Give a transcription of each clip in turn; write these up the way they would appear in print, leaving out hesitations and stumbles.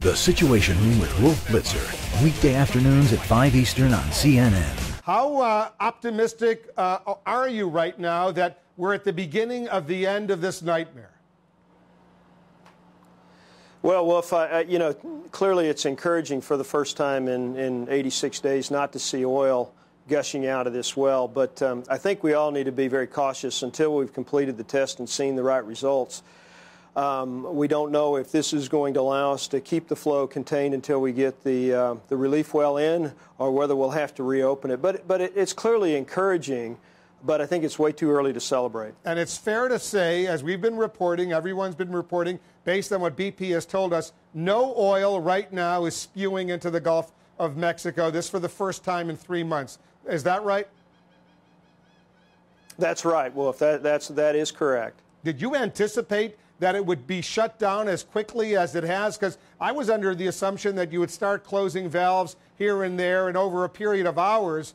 The Situation Room with Wolf Blitzer, weekday afternoons at 5 Eastern on CNN. How optimistic are you right now that we're at the beginning of the end of this nightmare? Well, Wolf, clearly it's encouraging for the first time in 86 days not to see oil gushing out of this well. But I think we all need to be very cautious until we've completed the test and seen the right results. We don't know if this is going to allow us to keep the flow contained until we get the relief well in, or whether we'll have to reopen it. But it's clearly encouraging, but I think it's way too early to celebrate. And it's fair to say, as we've been reporting, everyone's been reporting, based on what BP has told us, no oil right now is spewing into the Gulf of Mexico, this for the first time in 3 months. Is that right? That's right, Wolf. That is correct. Did you anticipate that it would be shut down as quickly as it has? Because I was under the assumption that you would start closing valves here and there, and over a period of hours,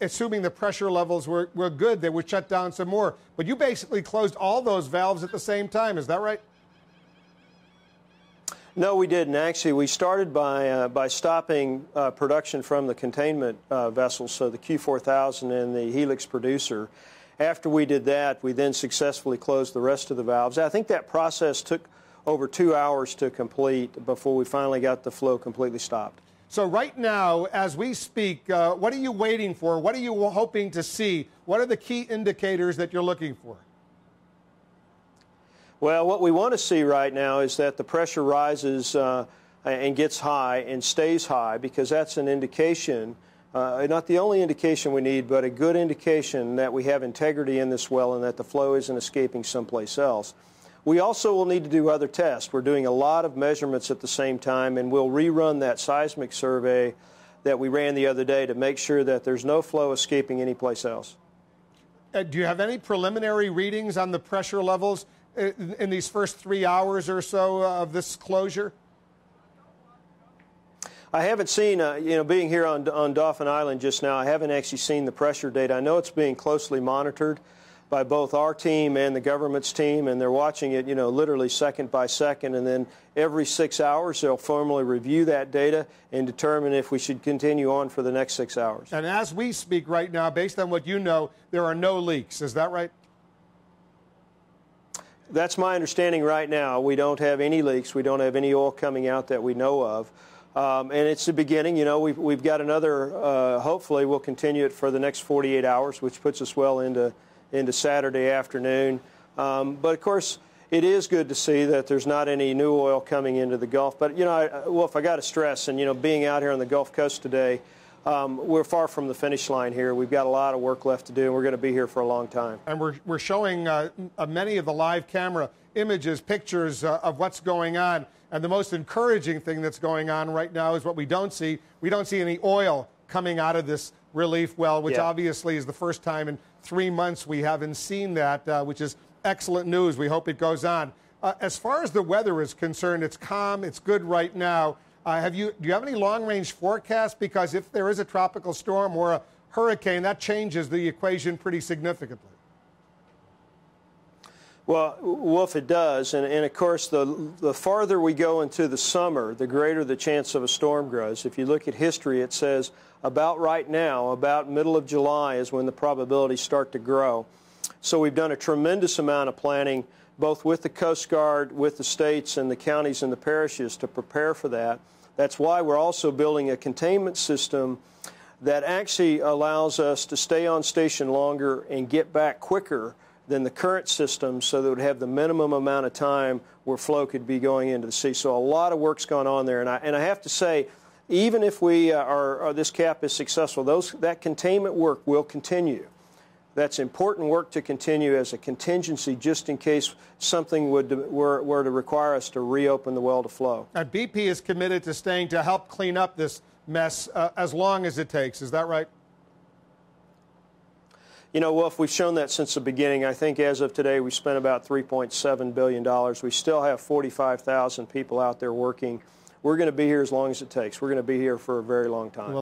assuming the pressure levels were good, they would shut down some more. But you basically closed all those valves at the same time. Is that right? No, we didn't. Actually, we started by stopping production from the containment vessels, so the Q4000 and the Helix producer. After we did that, we then successfully closed the rest of the valves. I think that process took over 2 hours to complete before we finally got the flow completely stopped. So right now, as we speak, what are you waiting for? What are you hoping to see? What are the key indicators that you're looking for? Well, what we want to see right now is that the pressure rises and gets high and stays high, because that's an indication, not the only indication we need, but a good indication that we have integrity in this well and that the flow isn't escaping someplace else. We also will need to do other tests. We're doing a lot of measurements at the same time, and we'll rerun that seismic survey that we ran the other day to make sure that there's no flow escaping anyplace else. Do you have any preliminary readings on the pressure levels in these first 3 hours or so of this closure? I haven't seen, being here on Dauphin Island just now, I haven't actually seen the pressure data. I know it's being closely monitored by both our team and the government's team, and they're watching it, literally second by second, and then every 6 hours they'll formally review that data and determine if we should continue on for the next 6 hours. And as we speak right now, based on what you know, there are no leaks. Is that right? That's my understanding right now. We don't have any leaks. We don't have any oil coming out that we know of. And it's the beginning. We've got another, hopefully we'll continue it for the next 48 hours, which puts us well into Saturday afternoon. But, of course, it is good to see that there's not any new oil coming into the Gulf. But, Wolf, I got to stress, and, being out here on the Gulf Coast today, we're far from the finish line here. We've got a lot of work left to do, and we're going to be here for a long time. And we're showing many of the live camera images, pictures of what's going on. And the most encouraging thing that's going on right now is what we don't see. We don't see any oil coming out of this relief well, which obviously is the first time in 3 months we haven't seen that, which is excellent news. We hope it goes on. As far as the weather is concerned, it's calm, it's good right now. Do you have any long-range forecasts? Because if there is a tropical storm or a hurricane, that changes the equation pretty significantly. Well, Wolf, it does. And of course, the farther we go into the summer, the greater the chance of a storm grows. If you look at history, it says about right now, about middle of July is when the probabilities start to grow. So we've done a tremendous amount of planning, both with the Coast Guard, with the states and the counties and the parishes, to prepare for that. That's why we're also building a containment system that actually allows us to stay on station longer and get back quicker than the current system, so that it would have the minimum amount of time where flow could be going into the sea. So a lot of work's gone on there. And I have to say, even if this cap is successful, that containment work will continue. That's important work to continue as a contingency, just in case something were to require us to reopen the well to flow. And BP is committed to staying to help clean up this mess as long as it takes. Is that right? Wolf, we've shown that since the beginning. I think as of today, we spent about $3.7 billion. We still have 45,000 people out there working. We're going to be here as long as it takes. We're going to be here for a very long time. Well,